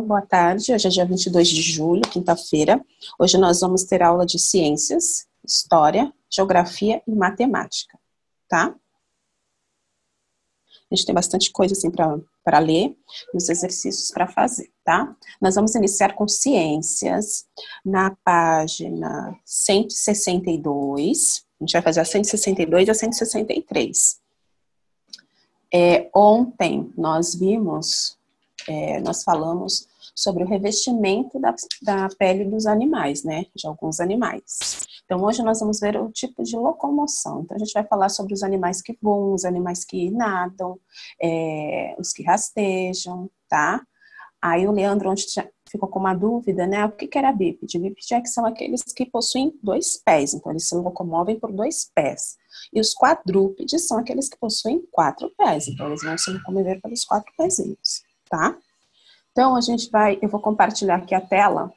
boa tarde. Hoje é dia 22 de julho, quinta-feira. Hoje nós vamos ter aula de ciências, história, geografia e matemática, tá? A gente tem bastante coisa assim para ler e os exercícios para fazer, tá? Nós vamos iniciar com ciências na página 162. A gente vai fazer a 162 e a 163. Ontem nós falamos sobre o revestimento da pele dos animais, né? De alguns animais. Então, hoje nós vamos ver o tipo de locomoção. Então, a gente vai falar sobre os animais que voam, os animais que nadam, os que rastejam, tá? Aí o Leandro ontem ficou com uma dúvida, né? O que era bípede? Bípede é que são aqueles que possuem 2 pés, então eles se locomovem por 2 pés. E os quadrúpedes são aqueles que possuem 4 pés, então eles vão se locomover pelos 4 pezinhos, tá? Então eu vou compartilhar aqui a tela,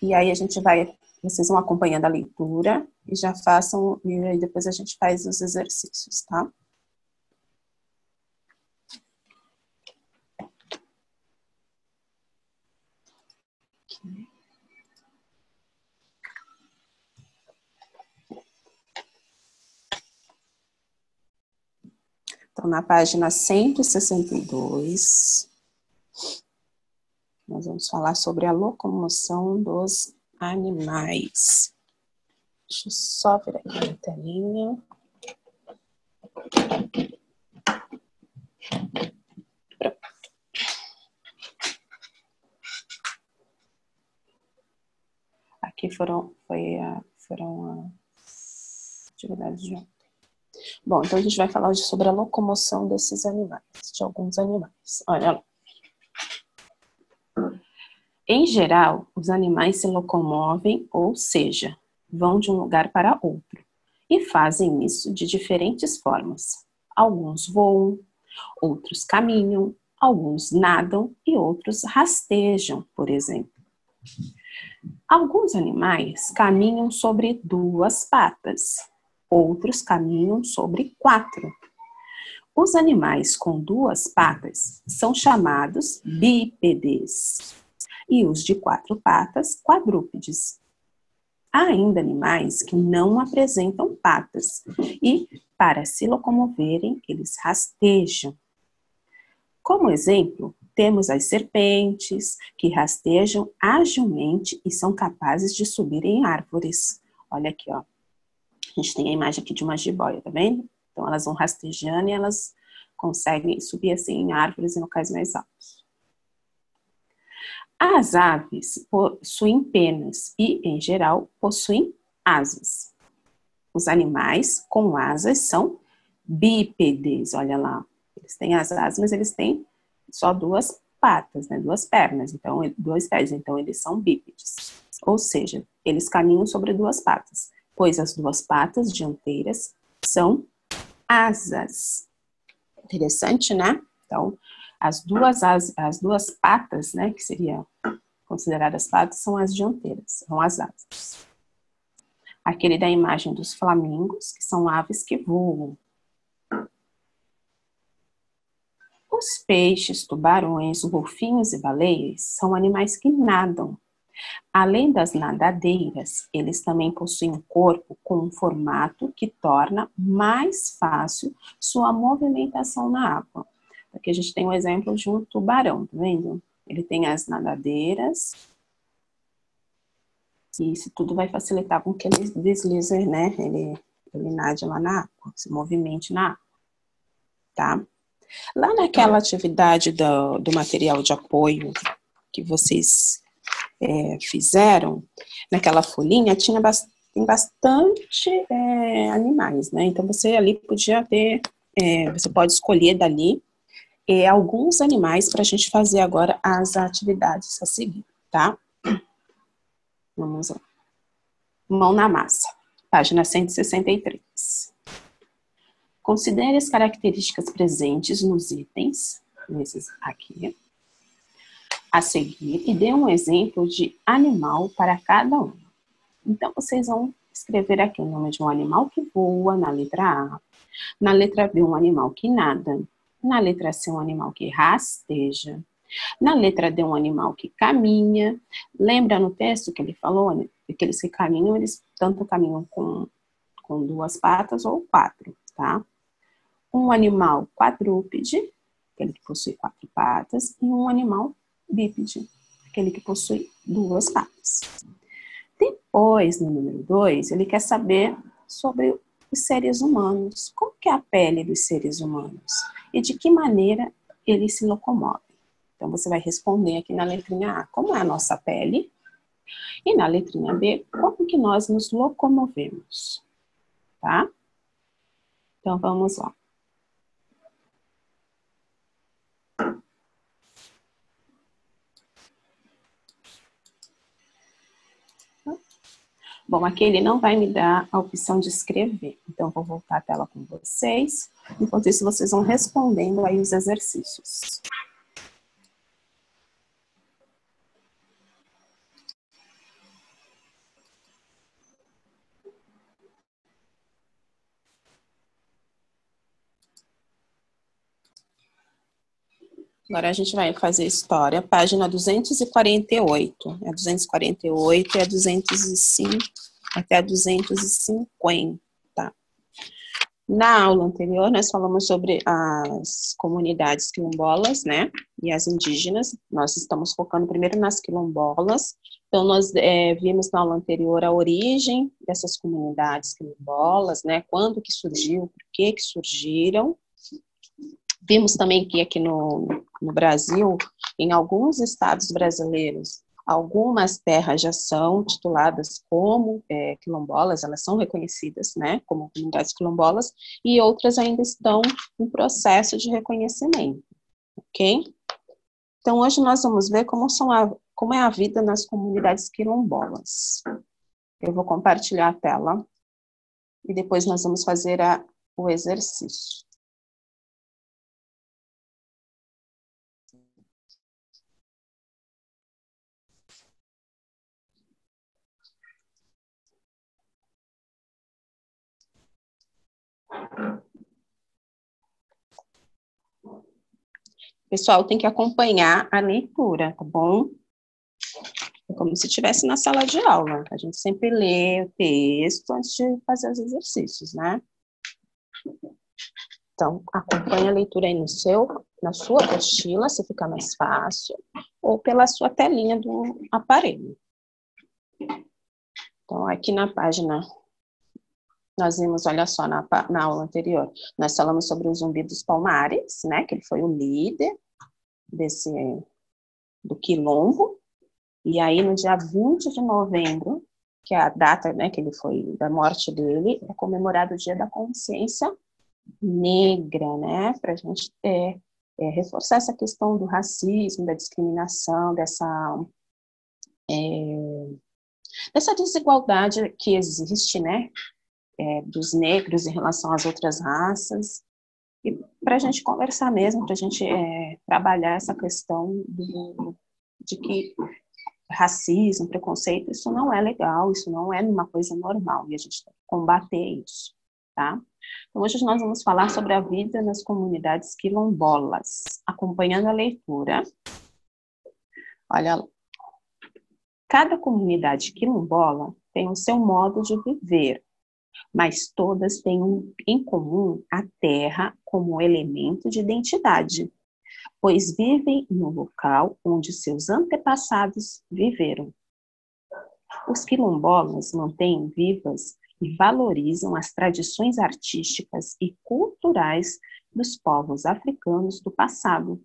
e aí vocês vão acompanhando a leitura, e já façam, e aí depois a gente faz os exercícios, tá? Então, na página 162, nós vamos falar sobre a locomoção dos animais. Deixa eu só virar aqui a telinha. Aqui foram as atividades de ontem. Bom, então a gente vai falar hoje sobre a locomoção desses animais, de alguns animais. Olha lá. Em geral, os animais se locomovem, ou seja, vão de um lugar para outro, e fazem isso de diferentes formas. Alguns voam, outros caminham, alguns nadam e outros rastejam, por exemplo. Alguns animais caminham sobre 2 patas, outros caminham sobre 4. Os animais com 2 patas são chamados bípedes e os de 4 patas, quadrúpedes. Há ainda animais que não apresentam patas e, para se locomoverem, eles rastejam. Como exemplo, temos as serpentes, que rastejam agilmente e são capazes de subir em árvores. Olha aqui, ó. A gente tem a imagem aqui de uma jiboia, tá vendo? Então, elas vão rastejando e elas conseguem subir assim em árvores em locais mais altos. As aves possuem penas e, em geral, possuem asas. Os animais com asas são bípedes, olha lá. Eles têm as asas, mas eles têm só 2 patas, né? 2 pernas, então 2 pés, então eles são bípedes. Ou seja, eles caminham sobre 2 patas, pois as 2 patas dianteiras são asas. Interessante, né? Então, as duas patas, né, que seriam consideradas patas, são as dianteiras, são as asas. Aquele da imagem dos flamingos, que são aves que voam. Os peixes, tubarões, golfinhos e baleias são animais que nadam. Além das nadadeiras, eles também possuem um corpo com um formato que torna mais fácil sua movimentação na água. Aqui a gente tem um exemplo de um tubarão, tá vendo? Ele tem as nadadeiras. E isso tudo vai facilitar com que ele deslize, né? Ele nade lá na água, se movimente na água, tá? Lá naquela atividade do material de apoio que vocês fizeram, naquela folhinha, tem bastante animais, né? Então, você ali podia ter, você pode escolher dali alguns animais para a gente fazer agora as atividades a seguir, tá? Vamos lá. Mão na massa, página 163. Considere as características presentes nos itens, nesses aqui, a seguir, e dê um exemplo de animal para cada um. Então, vocês vão escrever aqui o nome de um animal que voa, na letra A. Na letra B, um animal que nada. Na letra C, um animal que rasteja. Na letra D, um animal que caminha. Lembra no texto que ele falou, né? Aqueles que caminham, eles tanto caminham com duas patas ou quatro, tá? Um animal quadrúpede, aquele que possui quatro patas, e um animal bípede, aquele que possui duas patas. Depois, no número 2, ele quer saber sobre os seres humanos. Como que é a pele dos seres humanos? E de que maneira eles se locomovem? Então, você vai responder aqui na letrinha A, como é a nossa pele? E na letrinha B, como que nós nos locomovemos? Tá? Então, vamos lá. Bom, aqui ele não vai me dar a opção de escrever. Então, vou voltar a tela com vocês. Enquanto isso, vocês vão respondendo aí os exercícios. Agora a gente vai fazer história, página 248. A 248 e a 205 até a 250. Na aula anterior, nós falamos sobre as comunidades quilombolas, né? E as indígenas. Nós estamos focando primeiro nas quilombolas. Então, nós vimos na aula anterior a origem dessas comunidades quilombolas, né? Quando que surgiu, por que que surgiram. Vimos também que aqui no Brasil, em alguns estados brasileiros, algumas terras já são tituladas como quilombolas, elas são reconhecidas, né, como comunidades quilombolas, e outras ainda estão em processo de reconhecimento, ok? Então, hoje nós vamos ver como é a vida nas comunidades quilombolas. Eu vou compartilhar a tela e depois nós vamos fazer o exercício. Pessoal, tem que acompanhar a leitura, tá bom? É como se estivesse na sala de aula. A gente sempre lê o texto antes de fazer os exercícios, né? Então, acompanhe a leitura aí na sua apostila, se ficar mais fácil, ou pela sua telinha do aparelho. Então, aqui na página, nós vimos, olha só, na aula anterior, nós falamos sobre o Zumbi dos Palmares, né? Que ele foi o líder do Quilombo. E aí, no dia 20 de novembro, que é a data, né, que ele foi, da morte dele, é comemorado o Dia da Consciência Negra, né, para a gente reforçar essa questão do racismo, da discriminação, dessa desigualdade que existe, né, dos negros em relação às outras raças, e para a gente conversar mesmo, para a gente trabalhar essa questão de que racismo, preconceito, isso não é legal, isso não é uma coisa normal, e a gente tem que combater isso, tá? Então, hoje nós vamos falar sobre a vida nas comunidades quilombolas, acompanhando a leitura. Olha, cada comunidade quilombola tem o seu modo de viver, mas todas têm em comum a terra como elemento de identidade, pois vivem no local onde seus antepassados viveram. Os quilombolas mantêm vivas e valorizam as tradições artísticas e culturais dos povos africanos do passado,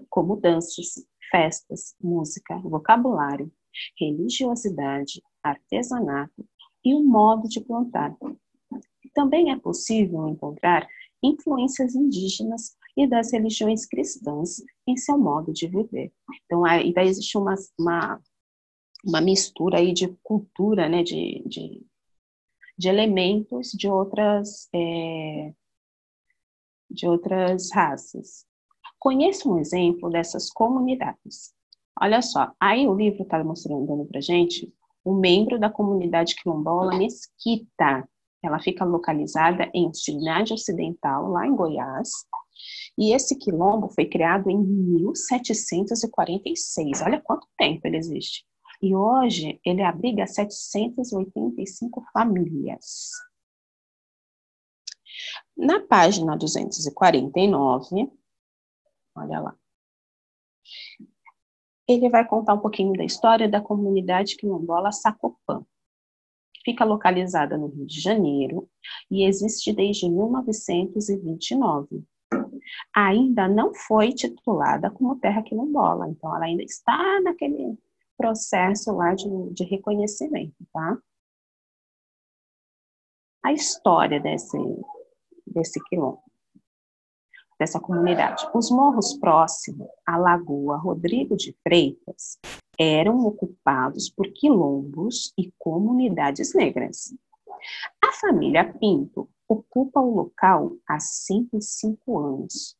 como danças, festas, música, vocabulário, religiosidade, artesanato e o modo de plantar. Também é possível encontrar influências indígenas e das religiões cristãs em seu modo de viver. Então, aí vai existir uma mistura aí de cultura, né, de elementos de outras raças. Conheça um exemplo dessas comunidades. Olha só, aí o livro está mostrando para a gente um membro da comunidade quilombola Mesquita. Ela fica localizada em Cidade Ocidental, lá em Goiás, E esse quilombo foi criado em 1746. Olha quanto tempo ele existe. E hoje ele abriga 785 famílias. Na página 249, olha lá, ele vai contar um pouquinho da história da comunidade quilombola Sacopã. Fica localizada no Rio de Janeiro e existe desde 1929. Ainda não foi titulada como terra quilombola, então ela ainda está naquele processo lá de reconhecimento, tá? A história desse quilombo, dessa comunidade. Os morros próximos à Lagoa Rodrigo de Freitas eram ocupados por quilombos e comunidades negras. A família Pinto ocupa o local há 105 anos.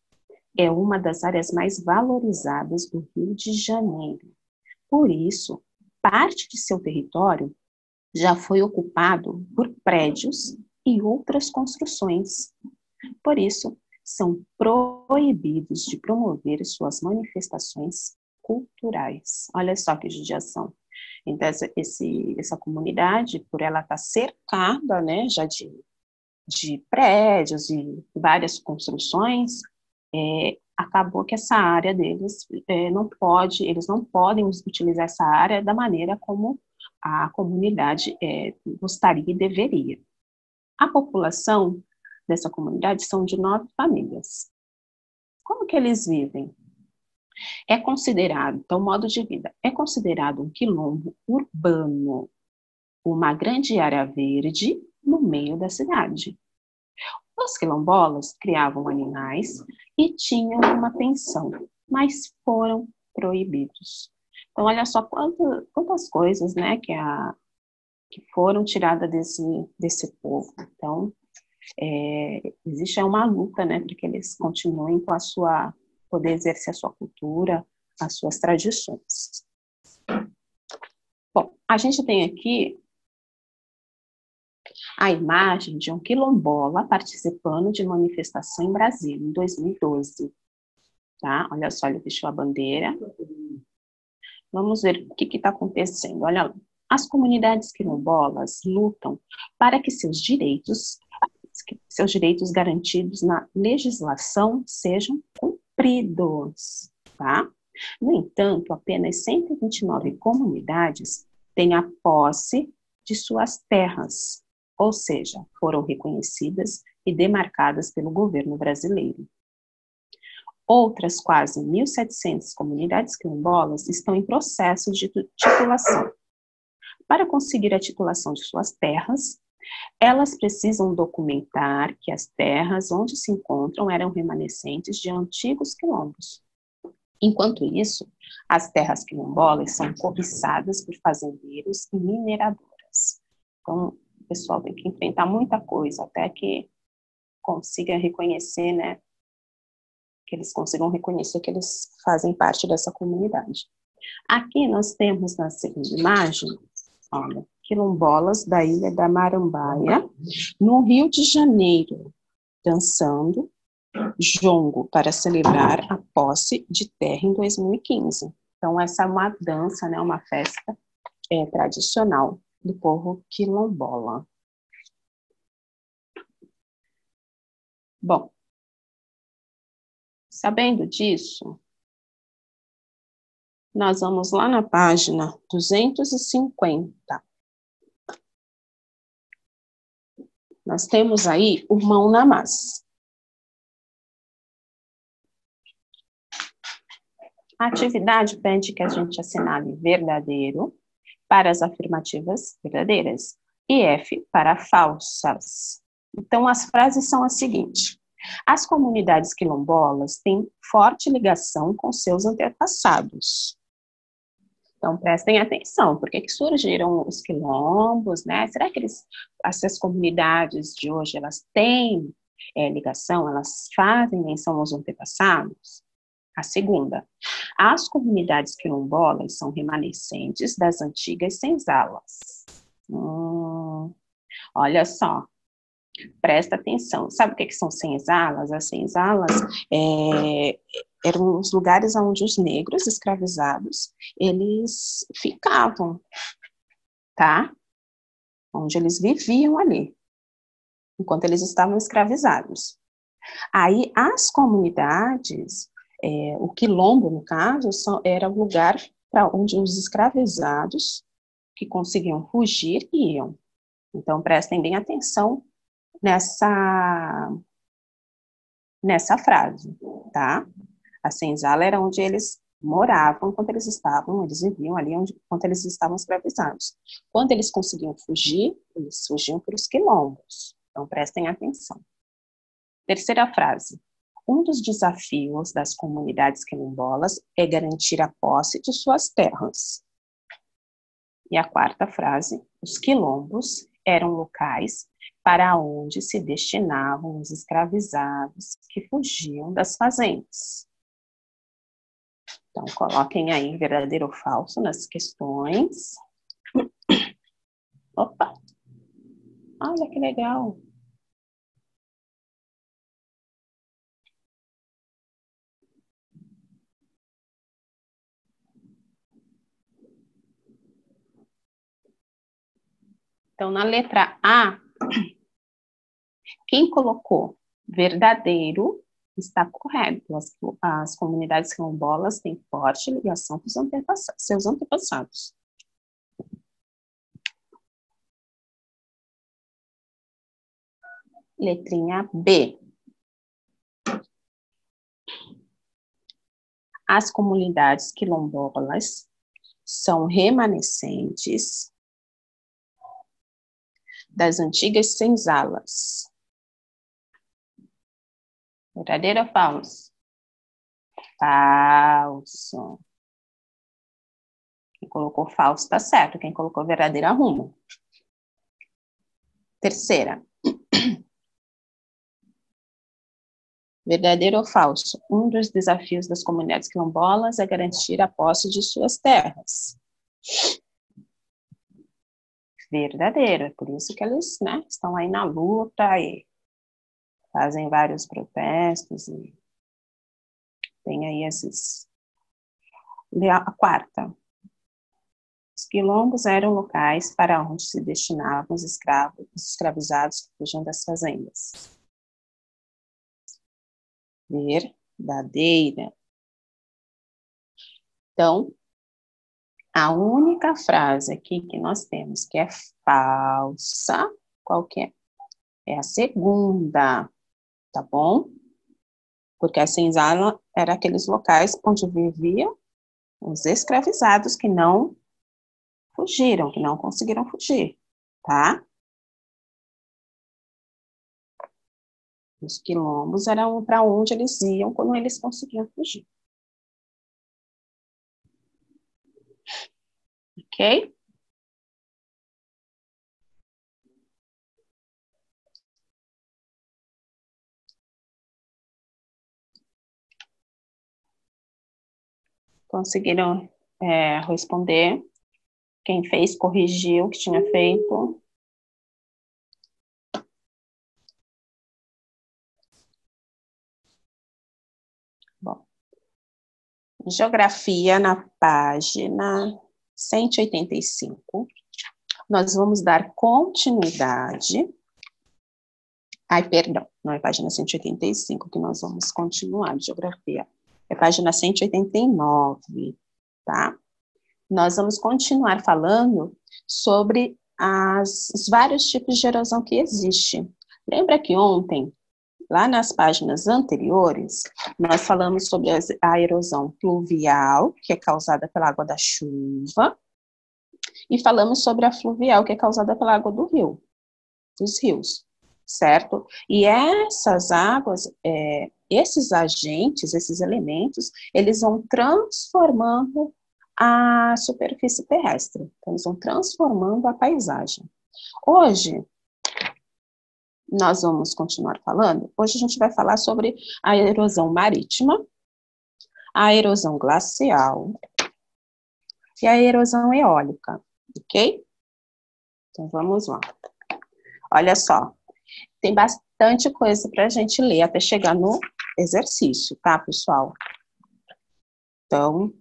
É uma das áreas mais valorizadas do Rio de Janeiro. Por isso, parte de seu território já foi ocupado por prédios e outras construções. Por isso, são proibidos de promover suas manifestações culturais. Olha só que judiação. Então, essa comunidade, por ela estar cercada, né, já de prédios e várias construções, acabou que essa área deles eles não podem utilizar essa área da maneira como a comunidade gostaria e deveria. A população dessa comunidade são de 9 famílias. Como que eles vivem? É considerado, então, modo de vida, é considerado um quilombo urbano, uma grande área verde no meio da cidade. Os quilombolas criavam animais e tinham uma pensão, mas foram proibidos. Então, olha só quantas coisas, né, que foram tiradas desse povo. Então, existe uma luta, né, para que eles continuem com poder exercer a sua cultura, as suas tradições. Bom, a gente tem aqui a imagem de um quilombola participando de manifestação em Brasília, em 2012. Tá? Olha só, ele deixou a bandeira. Vamos ver o que está acontecendo. Olha lá. As comunidades quilombolas lutam para que seus direitos garantidos na legislação sejam cumpridos, tá? No entanto, apenas 129 comunidades têm a posse de suas terras, ou seja, foram reconhecidas e demarcadas pelo governo brasileiro. Outras quase 1.700 comunidades quilombolas estão em processo de titulação. Para conseguir a titulação de suas terras, elas precisam documentar que as terras onde se encontram eram remanescentes de antigos quilombos. Enquanto isso, as terras quilombolas são cobiçadas por fazendeiros e mineradoras. Então, o pessoal tem que enfrentar muita coisa até que consiga reconhecer, né, que eles consigam reconhecer que eles fazem parte dessa comunidade. Aqui nós temos na segunda imagem, olha, quilombolas da Ilha da Marambaia, no Rio de Janeiro, dançando jongo para celebrar a posse de terra em 2015. Então, essa é uma dança, né, uma festa tradicional do povo quilombola. Bom, sabendo disso, nós vamos lá na página 250. Nós temos aí o mão na massa. A atividade pede que a gente assinale verdadeiro para as afirmativas verdadeiras e F para falsas. Então, as frases são as seguintes. As comunidades quilombolas têm forte ligação com seus antepassados. Então, prestem atenção, por que surgiram os quilombos, né? Será que essas comunidades de hoje, elas têm ligação, elas fazem menção aos antepassados? A segunda, as comunidades quilombolas são remanescentes das antigas senzalas. Olha só, Presta atenção. Sabe o que são senzalas? As senzalas eram os lugares onde os negros escravizados, eles ficavam, tá? Onde eles viviam ali, enquanto eles estavam escravizados. Aí, as comunidades, o quilombo, no caso, era o lugar para onde os escravizados que conseguiam fugir iam. Então, prestem bem atenção nessa frase, tá? A senzala era onde eles moravam enquanto eles viviam ali enquanto eles estavam escravizados. Quando eles conseguiam fugir, eles fugiam para os quilombos. Então, prestem atenção. Terceira frase. Um dos desafios das comunidades quilombolas é garantir a posse de suas terras. E a quarta frase. Os quilombos eram locais para onde se destinavam os escravizados que fugiam das fazendas. Então, coloquem aí verdadeiro ou falso nas questões. Opa! Olha que legal! Então, na letra A, quem colocou verdadeiro está correto. As comunidades quilombolas têm forte ligação com seus antepassados. Letrinha B. As comunidades quilombolas são remanescentes das antigas senzalas. Verdadeiro ou falso? Falso. Quem colocou falso está certo. Quem colocou verdadeiro arruma. Terceira. Verdadeiro ou falso? Um dos desafios das comunidades quilombolas é garantir a posse de suas terras. Verdadeiro. É por isso que eles, estão aí na luta e fazem vários protestos e tem aí esses... A quarta. Os quilombos eram locais para onde se destinavam os escravizados que fugiam das fazendas. Verdadeira. Então, a única frase aqui que nós temos que é falsa, qual que é? É a segunda, tá bom? Porque a senzala era aqueles locais onde viviam os escravizados que não fugiram, que não conseguiram fugir, tá? Os quilombos eram para onde eles iam quando eles conseguiam fugir. Ok? Conseguiram responder? Quem fez, corrigiu o que tinha feito. Bom. Geografia na página 185. Nós vamos dar continuidade. Ai, perdão, não é página 185 que nós vamos continuar de geografia. É página 189, tá? Nós vamos continuar falando sobre os vários tipos de erosão que existe. Lembra que ontem, lá nas páginas anteriores, nós falamos sobre a erosão pluvial, que é causada pela água da chuva, e falamos sobre a fluvial, que é causada pela água do rio, dos rios, certo? E essas águas, esses agentes, esses elementos, eles vão transformando a superfície terrestre. Então, eles vão transformando a paisagem. Hoje, nós vamos continuar falando. Hoje a gente vai falar sobre a erosão marítima, a erosão glacial e a erosão eólica, ok? Então, vamos lá. Olha só, Tem bastante coisa para a gente ler até chegar no exercício, tá, pessoal? Então,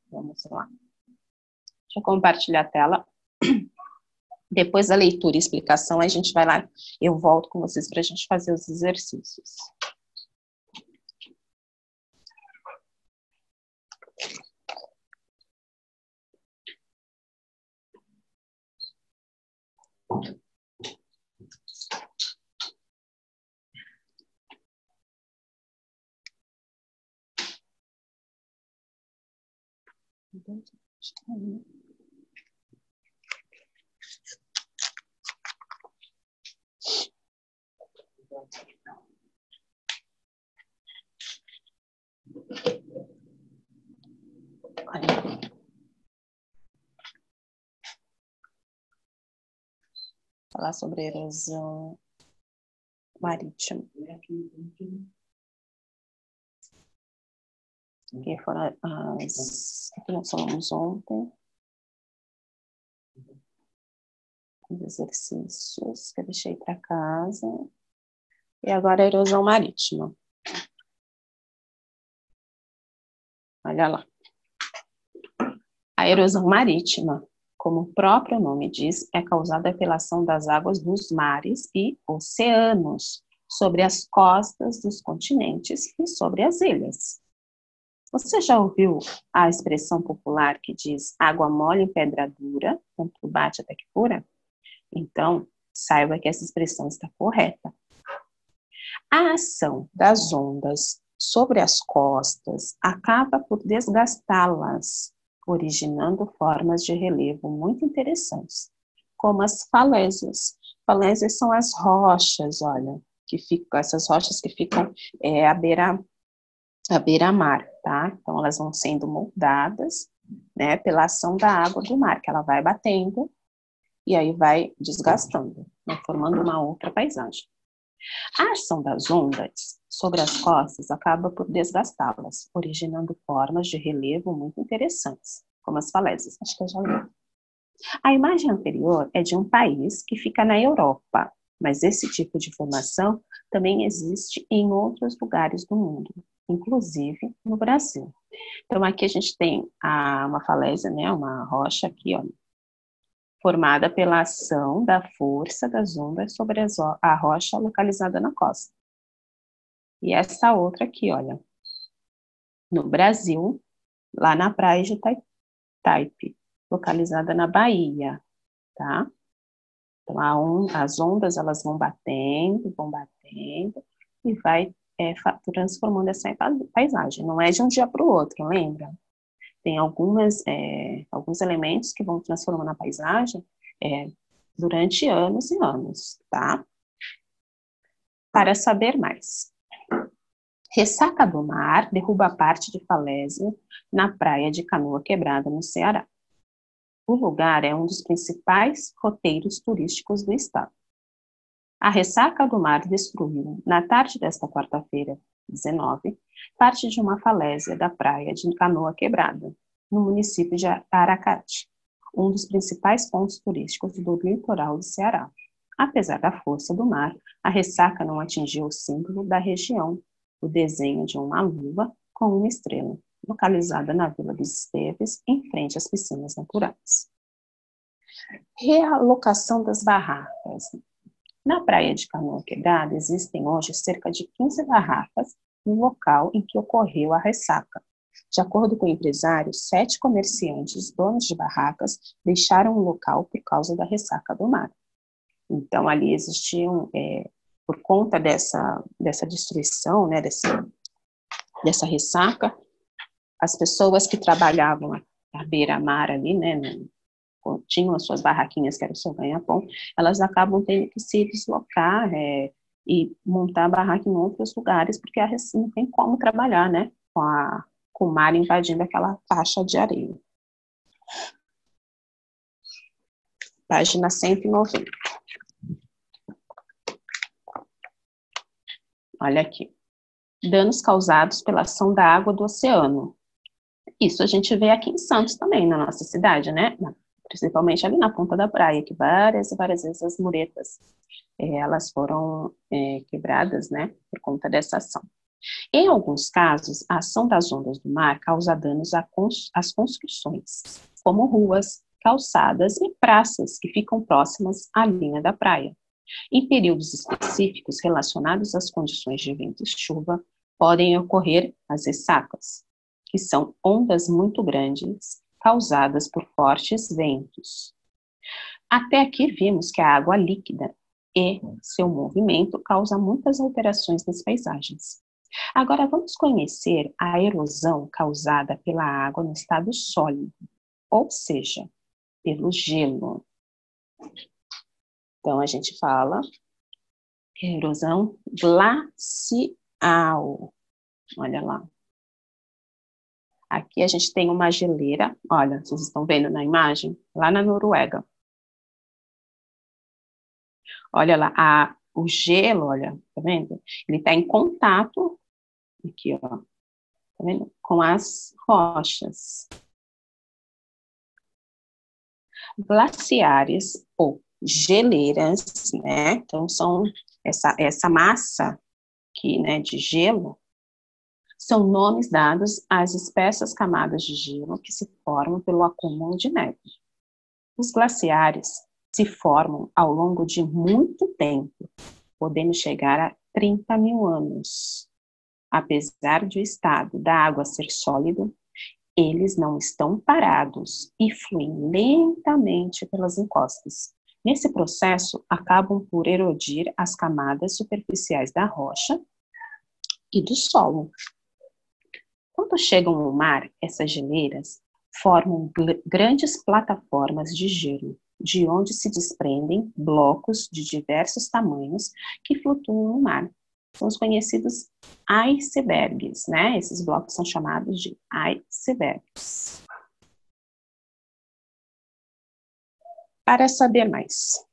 vamos lá. Deixa eu compartilhar a tela. Depois da leitura e explicação, a gente vai lá, eu volto com vocês para a gente fazer os exercícios. Falar sobre erosão marítima. Que foram as que nós falamos ontem. Os exercícios que eu deixei para casa. E agora a erosão marítima. Olha lá. A erosão marítima, como o próprio nome diz, é causada pela ação das águas dos mares e oceanos sobre as costas dos continentes e sobre as ilhas. Você já ouviu a expressão popular que diz água mole em pedra dura, tanto bate até que fura? Então, saiba que essa expressão está correta. A ação das ondas sobre as costas acaba por desgastá-las, originando formas de relevo muito interessantes, como as falésias. Falésias são as rochas, olha, que ficam, essas rochas que ficam à beira-mar, tá? Então, elas vão sendo moldadas, né, pela ação da água do mar, que ela vai batendo e aí vai desgastando, né, formando uma outra paisagem. A ação das ondas sobre as costas acaba por desgastá-las, originando formas de relevo muito interessantes, como as falésias. Acho que eu já li. A imagem anterior é de um país que fica na Europa, mas esse tipo de formação também existe em outros lugares do mundo, inclusive no Brasil. Então, aqui a gente tem uma falésia, né, uma rocha aqui, ó, formada pela ação da força das ondas sobre a rocha localizada na costa. E essa outra aqui, olha, no Brasil, lá na praia de Itaipe, localizada na Bahia, tá? Então, as ondas, elas vão batendo, e vai transformando essa paisagem. Não é de um dia para o outro, lembra? Tem alguns elementos que vão transformando a paisagem durante anos e anos, tá? Para saber mais. Ressaca do mar derruba parte de falésia na praia de Canoa Quebrada, no Ceará. O lugar é um dos principais roteiros turísticos do estado. A ressaca do mar destruiu, na tarde desta quarta-feira, 19, parte de uma falésia da praia de Canoa Quebrada, no município de Aracati, um dos principais pontos turísticos do litoral do Ceará. Apesar da força do mar, a ressaca não atingiu o símbolo da região, o desenho de uma lua com uma estrela, localizada na Vila dos Esteves, em frente às piscinas naturais. Realocação das barracas. Na praia de Canoa Quebrada, existem hoje cerca de 15 barracas no local em que ocorreu a ressaca. De acordo com empresários, 7 comerciantes, donos de barracas, deixaram o local por causa da ressaca do mar. Então, ali existiam, por conta dessa destruição, né, dessa ressaca, as pessoas que trabalhavam à beira-mar ali, né, tinham as suas barraquinhas, que era o seu ganha-pão, elas acabam tendo que se deslocar e montar a barraca em outros lugares, porque não tem como trabalhar, né, com o mar invadindo aquela faixa de areia. Página 190. Olha aqui. Danos causados pela ação da água do oceano. Isso a gente vê aqui em Santos também, na nossa cidade, né? principalmente ali na ponta da praia, que várias e várias vezes as muretas elas foram quebradas, né, por conta dessa ação. Em alguns casos, a ação das ondas do mar causa danos às construções, como ruas, calçadas e praças que ficam próximas à linha da praia. Em períodos específicos relacionados às condições de vento e chuva, podem ocorrer as ressacas, que são ondas muito grandes causadas por fortes ventos. Até aqui vimos que a água líquida e seu movimento causa muitas alterações nas paisagens. Agora vamos conhecer a erosão causada pela água no estado sólido, ou seja, pelo gelo. Então a gente fala erosão glacial. Olha lá. Aqui a gente tem uma geleira, olha, vocês estão vendo na imagem, lá na Noruega. Olha lá, o gelo, olha, tá vendo? Ele está em contato, aqui, ó, tá vendo? Com as rochas. Glaciares ou geleiras, né? Então, são essa massa aqui, né, de gelo, são nomes dados às espessas camadas de gelo que se formam pelo acúmulo de neve. Os glaciares se formam ao longo de muito tempo, podendo chegar a 30 mil anos. Apesar de o estado da água ser sólido, eles não estão parados e fluem lentamente pelas encostas. Nesse processo, acabam por erodir as camadas superficiais da rocha e do solo. Quando chegam ao mar, essas geleiras formam grandes plataformas de gelo, de onde se desprendem blocos de diversos tamanhos que flutuam no mar. São os conhecidos icebergs, né? Esses blocos são chamados de icebergs. Para saber mais,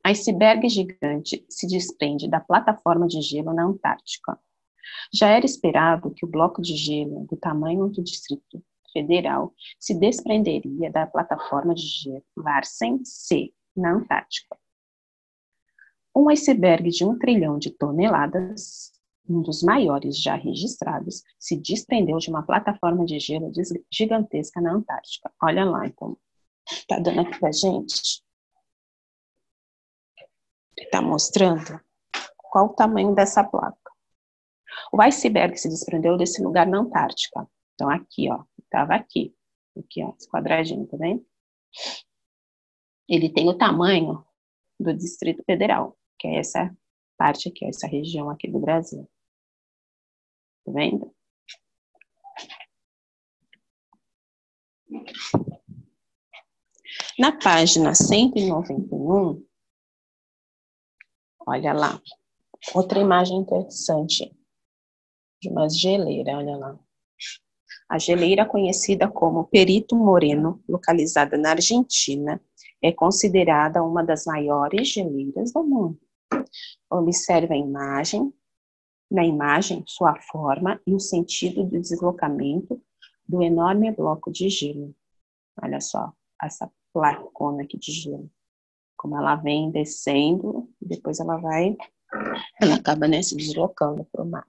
iceberg gigante se desprende da plataforma de gelo na Antártica. Já era esperado que o bloco de gelo do tamanho do Distrito Federal se desprenderia da plataforma de gelo Larsen C, na Antártica. Um iceberg de 1 trilhão de toneladas, um dos maiores já registrados, se desprendeu de uma plataforma de gelo gigantesca na Antártica. Olha lá, então, tá dando aqui pra gente. Tá mostrando qual o tamanho dessa placa. O iceberg se desprendeu desse lugar na Antártica. Então, aqui, ó, estava aqui, ó, esse quadradinho, tá vendo? Ele tem o tamanho do Distrito Federal, que é essa parte aqui, ó, essa região aqui do Brasil. Tá vendo? Na página 191, olha lá, outra imagem interessante de uma geleira, olha lá. A geleira, conhecida como Perito Moreno, localizada na Argentina, é considerada uma das maiores geleiras do mundo. Observe a imagem, na imagem, sua forma e o sentido do deslocamento do enorme bloco de gelo. Olha só, essa placona aqui de gelo. Como ela vem descendo, depois ela acaba, né, se deslocando para o mar.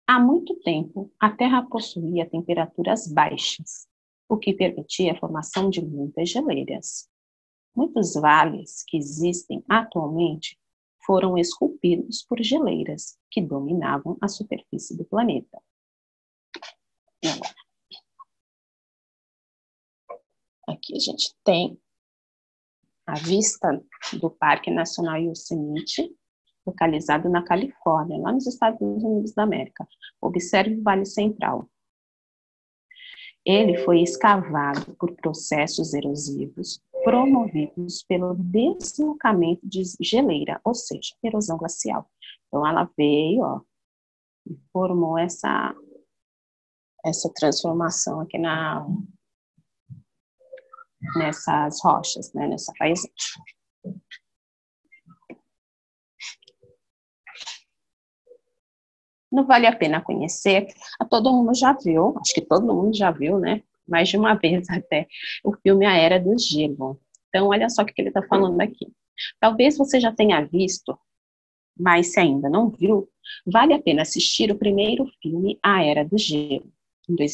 Há muito tempo, a Terra possuía temperaturas baixas, o que permitia a formação de muitas geleiras. Muitos vales que existem atualmente foram esculpidos por geleiras que dominavam a superfície do planeta. Aqui a gente tem a vista do Parque Nacional Yosemite, localizado na Califórnia, lá nos Estados Unidos da América. Observe o Vale Central. Ele foi escavado por processos erosivos promovidos pelo deslocamento de geleira, ou seja, erosão glacial. Então, ela veio, ó, e formou essa transformação aqui nessas rochas, né, nessa paisagem. Não vale a pena conhecer? Todo mundo já viu, acho que todo mundo já viu, né? Mais de uma vez até, o filme A Era do Gelo. Então, olha só o que ele está falando aqui. Talvez você já tenha visto, mas se ainda não viu, vale a pena assistir o primeiro filme A Era do Gelo,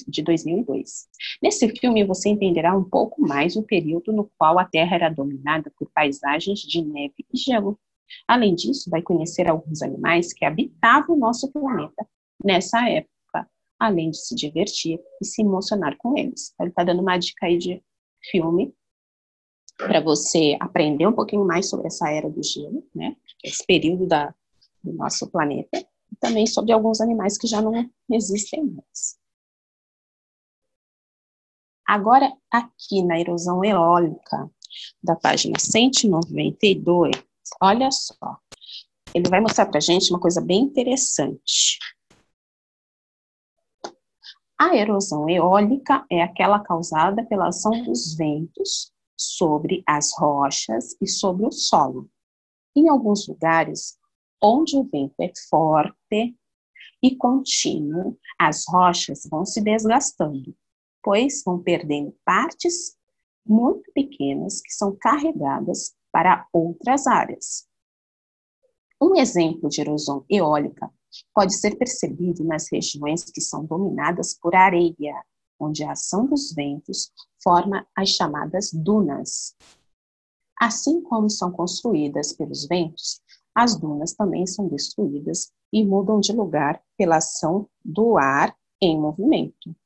de 2002. Nesse filme, você entenderá um pouco mais o período no qual a Terra era dominada por paisagens de neve e gelo. Além disso, vai conhecer alguns animais que habitavam o nosso planeta nessa época, além de se divertir e se emocionar com eles. Ele está dando uma dica aí de filme para você aprender um pouquinho mais sobre essa era do gelo, né? Esse período do nosso planeta, e também sobre alguns animais que já não existem mais. Agora, aqui na erosão eólica, da página 192, olha só, ele vai mostrar para a gente uma coisa bem interessante. A erosão eólica é aquela causada pela ação dos ventos sobre as rochas e sobre o solo. Em alguns lugares, onde o vento é forte e contínuo, as rochas vão se desgastando, pois vão perdendo partes muito pequenas que são carregadas para outras áreas. Um exemplo de erosão eólica pode ser percebido nas regiões que são dominadas por areia, onde a ação dos ventos forma as chamadas dunas. Assim como são construídas pelos ventos, as dunas também são destruídas e mudam de lugar pela ação do ar em movimento.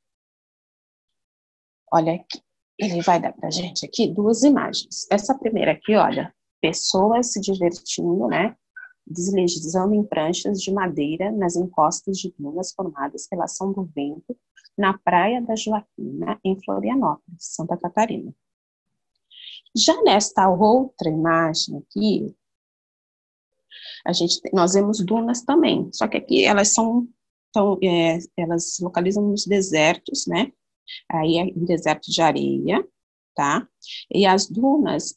Olha aqui, ele vai dar pra gente aqui duas imagens. Essa primeira aqui, olha, pessoas se divertindo, né? Deslizando em pranchas de madeira nas encostas de dunas formadas pela ação do vento na Praia da Joaquina, em Florianópolis, Santa Catarina. Já nesta outra imagem aqui, nós vemos dunas também, só que aqui elas elas se localizam nos desertos, né? Aí é um deserto de areia, tá? E as dunas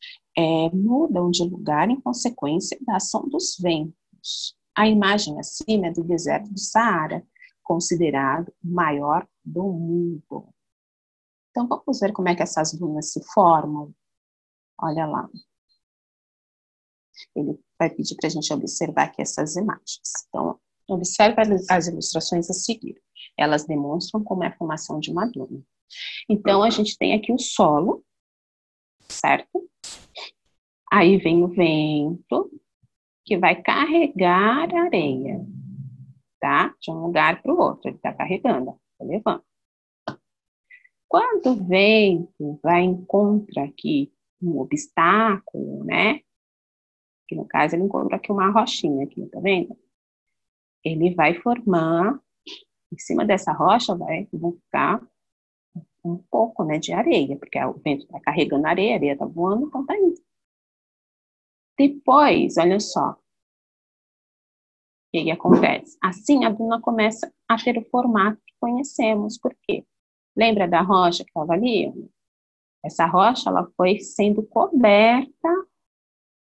mudam de lugar em consequência da ação dos ventos. A imagem acima é do deserto do Saara, considerado o maior do mundo. Então, vamos ver como é que essas dunas se formam. Olha lá. Ele vai pedir para a gente observar aqui essas imagens. Então, observe as ilustrações a seguir. Elas demonstram como é a formação de uma duna. Então, a gente tem aqui o solo, certo? Aí vem o vento, que vai carregar a areia, tá? De um lugar para o outro. Ele está carregando, está levando. Quando o vento vai encontrar aqui um obstáculo, né? Que no caso ele encontra aqui uma rochinha aqui, tá vendo? Ele vai formar, em cima dessa rocha vai ficar um pouco, né, de areia, porque o vento está carregando a areia está voando, então tá indo. Depois, olha só, o que acontece? Assim, a duna começa a ter o formato que conhecemos. Por quê? Lembra da rocha que estava ali? Essa rocha ela foi sendo coberta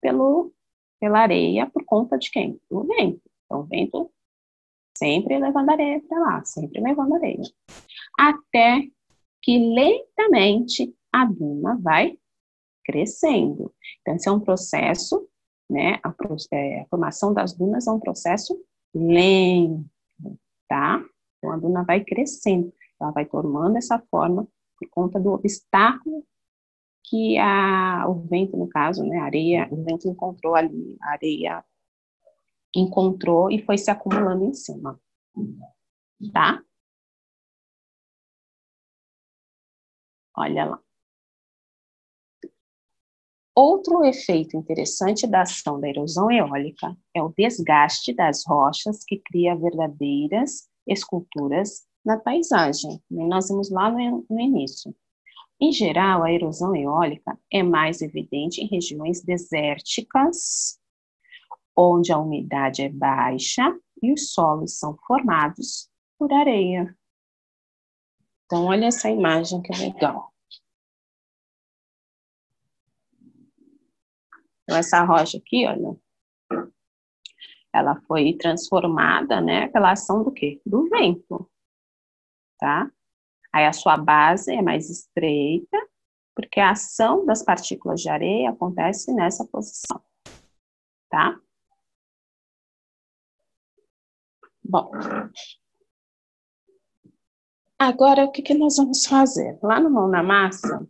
pela areia por conta de quem? Do vento. Então, o vento sempre levando areia para lá, sempre levando areia. Até que lentamente a duna vai crescendo. Então, esse é um processo, né? A formação das dunas é um processo lento, tá? Então, a duna vai crescendo, ela vai tomando essa forma por conta do obstáculo que o vento, no caso, né, a areia, o vento encontrou ali, a areia encontrou e foi se acumulando em cima, tá? Olha lá. Outro efeito interessante da ação da erosão eólica é o desgaste das rochas que cria verdadeiras esculturas na paisagem. Nós vimos lá no início. Em geral, a erosão eólica é mais evidente em regiões desérticas, onde a umidade é baixa e os solos são formados por areia. Então, olha essa imagem que legal. Então, essa rocha aqui, olha, ela foi transformada, né, pela ação do quê? Do vento, tá? Aí a sua base é mais estreita, porque a ação das partículas de areia acontece nessa posição, tá? Bom, agora o que nós vamos fazer? Lá no Mão na Massa,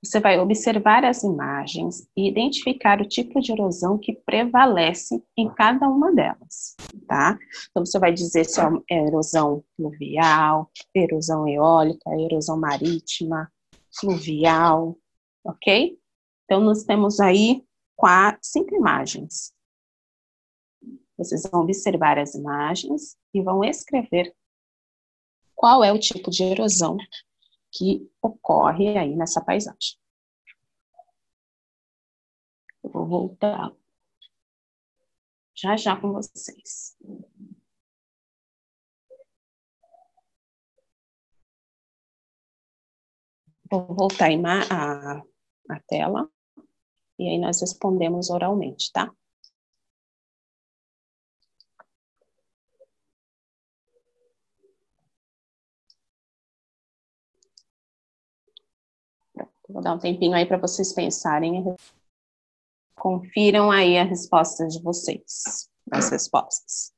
você vai observar as imagens e identificar o tipo de erosão que prevalece em cada uma delas, tá? Então, você vai dizer se é erosão pluvial, erosão eólica, erosão marítima, fluvial, ok? Então, nós temos aí 5 imagens. Vocês vão observar as imagens e vão escrever qual é o tipo de erosão que ocorre aí nessa paisagem. Eu vou voltar já já com vocês. Vou voltar a tela e aí nós respondemos oralmente, tá? Vou dar um tempinho aí para vocês pensarem. Confiram aí a resposta de vocês, as respostas.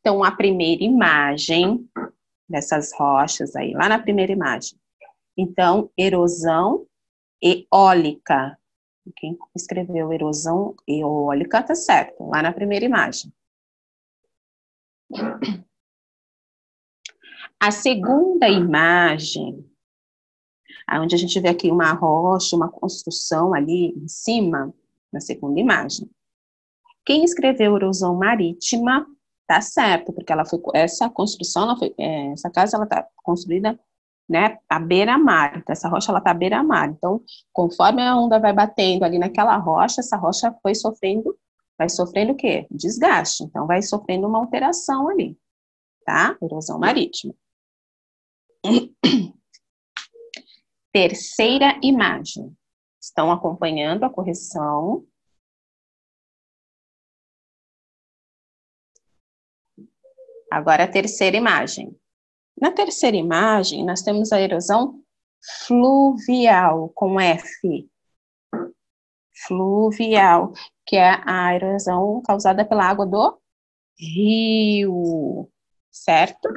Então, a primeira imagem dessas rochas aí, lá na primeira imagem. Então, erosão eólica. Quem escreveu erosão eólica tá certo, lá na primeira imagem. A segunda imagem, onde a gente vê aqui uma rocha, uma construção ali em cima, na segunda imagem. Quem escreveu erosão marítima tá certo, porque essa construção, essa casa, ela tá construída, né, à beira-mar. Então, essa rocha, ela tá à beira-mar. Então, conforme a onda vai batendo ali naquela rocha, essa rocha vai sofrendo o quê? Desgaste. Então, vai sofrendo uma alteração ali, tá? Erosão marítima. Terceira imagem. Estão acompanhando a correção. Agora, a terceira imagem. Na terceira imagem, nós temos a erosão fluvial, com F. Fluvial, que é a erosão causada pela água do rio, certo?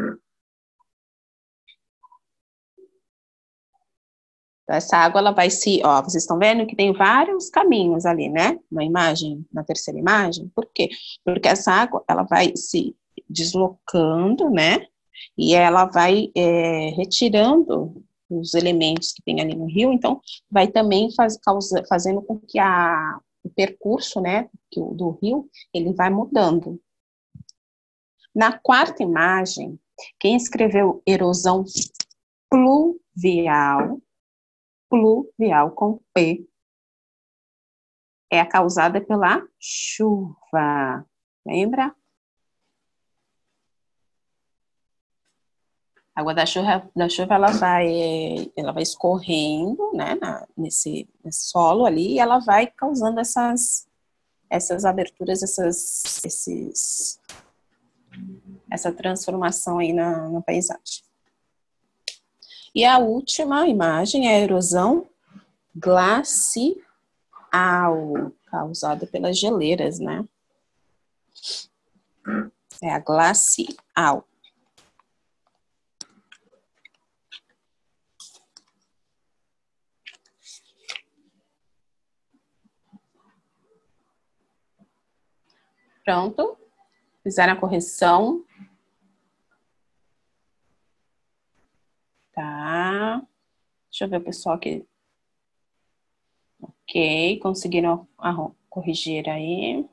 Então, essa água, ela vai vocês estão vendo que tem vários caminhos ali, né? Na imagem, na terceira imagem. Por quê? Porque essa água, ela vai se deslocando, né? E ela vai retirando os elementos que tem ali no rio, então vai também fazendo com que o percurso, né, do rio, ele vai mudando. Na quarta imagem, quem escreveu erosão pluvial com P, é a causada pela chuva, lembra? A água da chuva ela vai escorrendo, né, nesse solo ali, e ela vai causando essas aberturas, essa transformação aí na paisagem. E a última imagem é a erosão glacial, causada pelas geleiras, né? É a glacial. Pronto? Fizeram a correção? Tá. Deixa eu ver o pessoal aqui. Ok, conseguiram corrigir aí.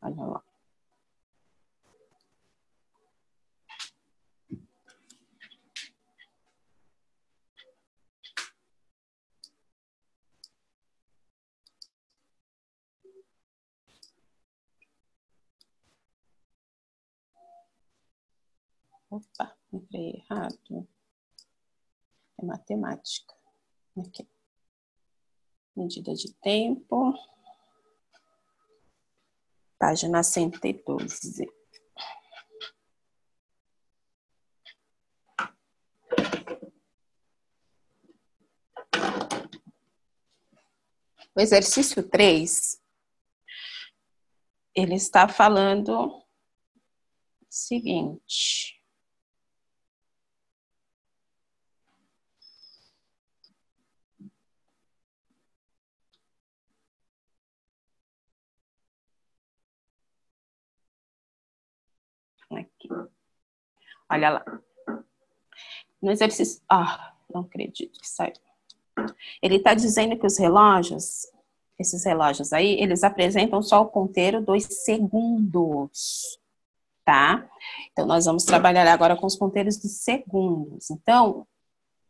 Olha lá. Opa, entrei errado. É matemática. Aqui. Medida de tempo. Página 112. O exercício 3, ele está falando o seguinte. Aqui. Olha lá. No exercício... não acredito que saiu. Ele está dizendo que os relógios, esses relógios aí, eles apresentam só o ponteiro dos segundos, tá? Então, nós vamos trabalhar agora com os ponteiros dos segundos. Então, o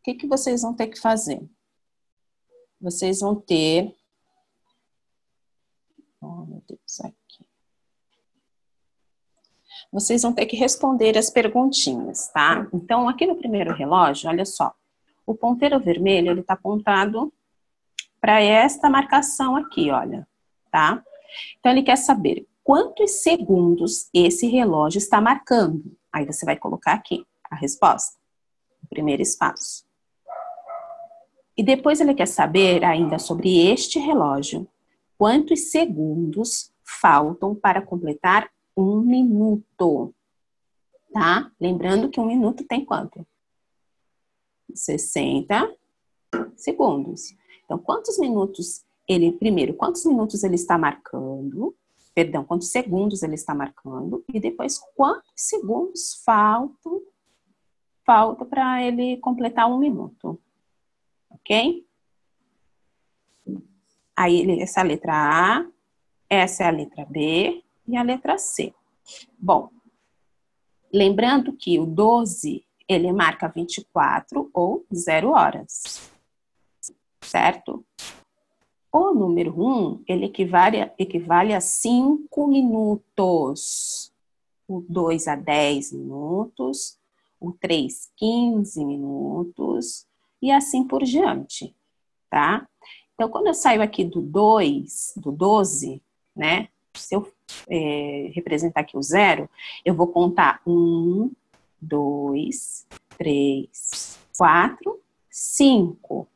que vocês vão ter que fazer? Vocês vão ter... Oh, meu Deus, aqui. Vocês vão ter que responder as perguntinhas, tá? Então, aqui no primeiro relógio, olha só. O ponteiro vermelho, ele está apontado para esta marcação aqui, olha, tá? Então, ele quer saber quantos segundos esse relógio está marcando. Aí você vai colocar aqui a resposta, o primeiro espaço. E depois ele quer saber ainda sobre este relógio, quantos segundos faltam para completar 1 minuto, tá? Lembrando que 1 minuto tem quanto? 60 segundos. Então, quantos minutos ele está marcando? Perdão, quantos segundos ele está marcando? E depois, quantos segundos falta para ele completar 1 minuto? Ok? Aí, essa é a letra A, essa é a letra B e a letra C. Bom, lembrando que o 12, ele marca 24 ou 0 horas, certo? O número 1, ele equivale a 5 minutos. O 2 a 10 minutos, o 3, 15 minutos, e assim por diante, tá? Então, quando eu saio aqui do 12, né? Se eu representar aqui o 0, eu vou contar 1, 2, 3, 4, 5.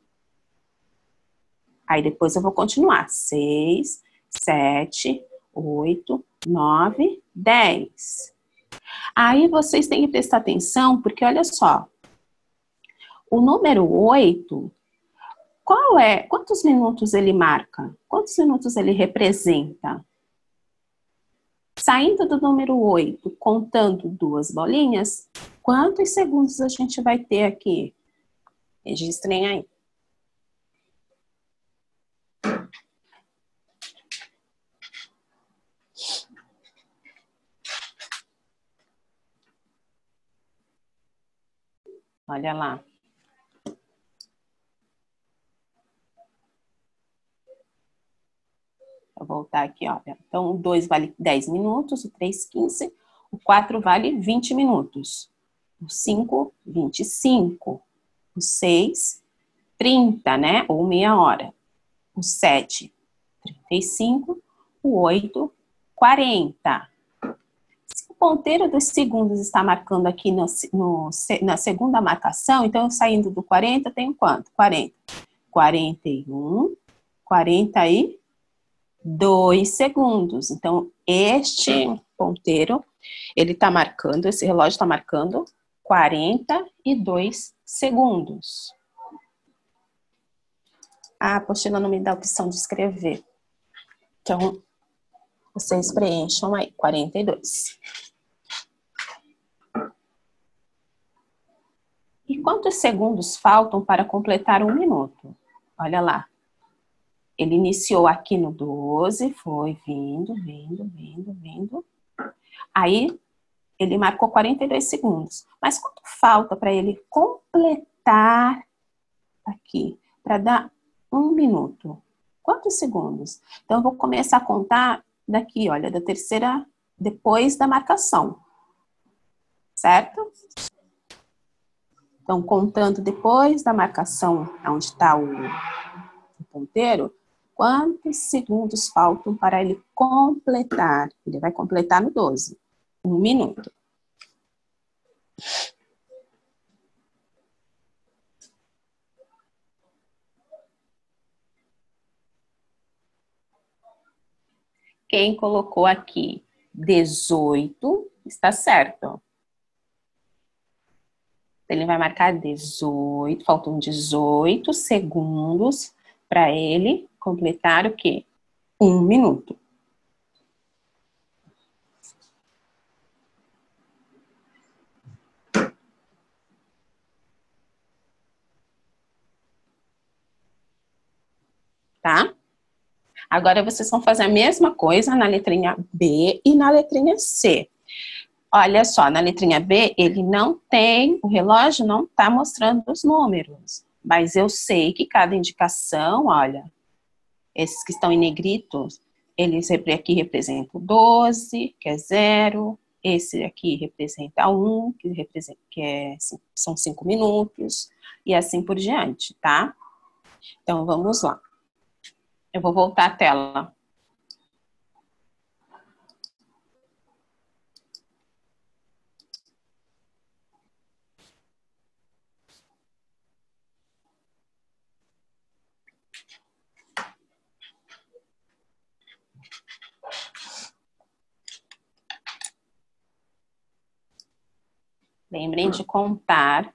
Aí depois eu vou continuar. 6, 7, 8, 9, 10. Aí vocês têm que prestar atenção, porque olha só. O número 8, quantos minutos ele marca? Quantos minutos ele representa? Saindo do número 8, contando 2 bolinhas, quantos segundos a gente vai ter aqui? Registrem aí. Olha lá. Vou voltar aqui, olha. Então, o 2 vale 10 minutos, o 3, 15, o 4 vale 20 minutos, o 5, 25, o 6, 30, né? Ou meia hora. O 7, 35, o 8, 40. Se o ponteiro dos segundos está marcando aqui na segunda marcação, então, saindo do 40, tenho quanto? 40. 41, 42 segundos. Então, este ponteiro, ele está marcando, esse relógio está marcando 42 segundos. A apostila não me dá a opção de escrever. Então, vocês preencham aí, 42. E quantos segundos faltam para completar 1 minuto? Olha lá. Ele iniciou aqui no 12, foi vindo. Aí, ele marcou 42 segundos. Mas quanto falta para ele completar aqui? Para dar 1 minuto. Quantos segundos? Então, eu vou começar a contar daqui, olha, da terceira, depois da marcação. certo? Então, contando depois da marcação onde está o ponteiro, quantos segundos faltam para ele completar? Ele vai completar no 12. 1 minuto. Quem colocou aqui 18 está certo. Ele vai marcar 18, faltam 18 segundos para ele completar o quê? 1 minuto. Tá? Agora vocês vão fazer a mesma coisa na letrinha B e na letrinha C. Olha só, na letrinha B, ele não tem, o relógio não está mostrando os números. Mas eu sei que cada indicação, olha, esses que estão em negritos, eles aqui representam 12, que é 0. Esse aqui representa 1, são 5 minutos. E assim por diante, tá? Então, vamos lá. Eu vou voltar à tela. Lembrem de contar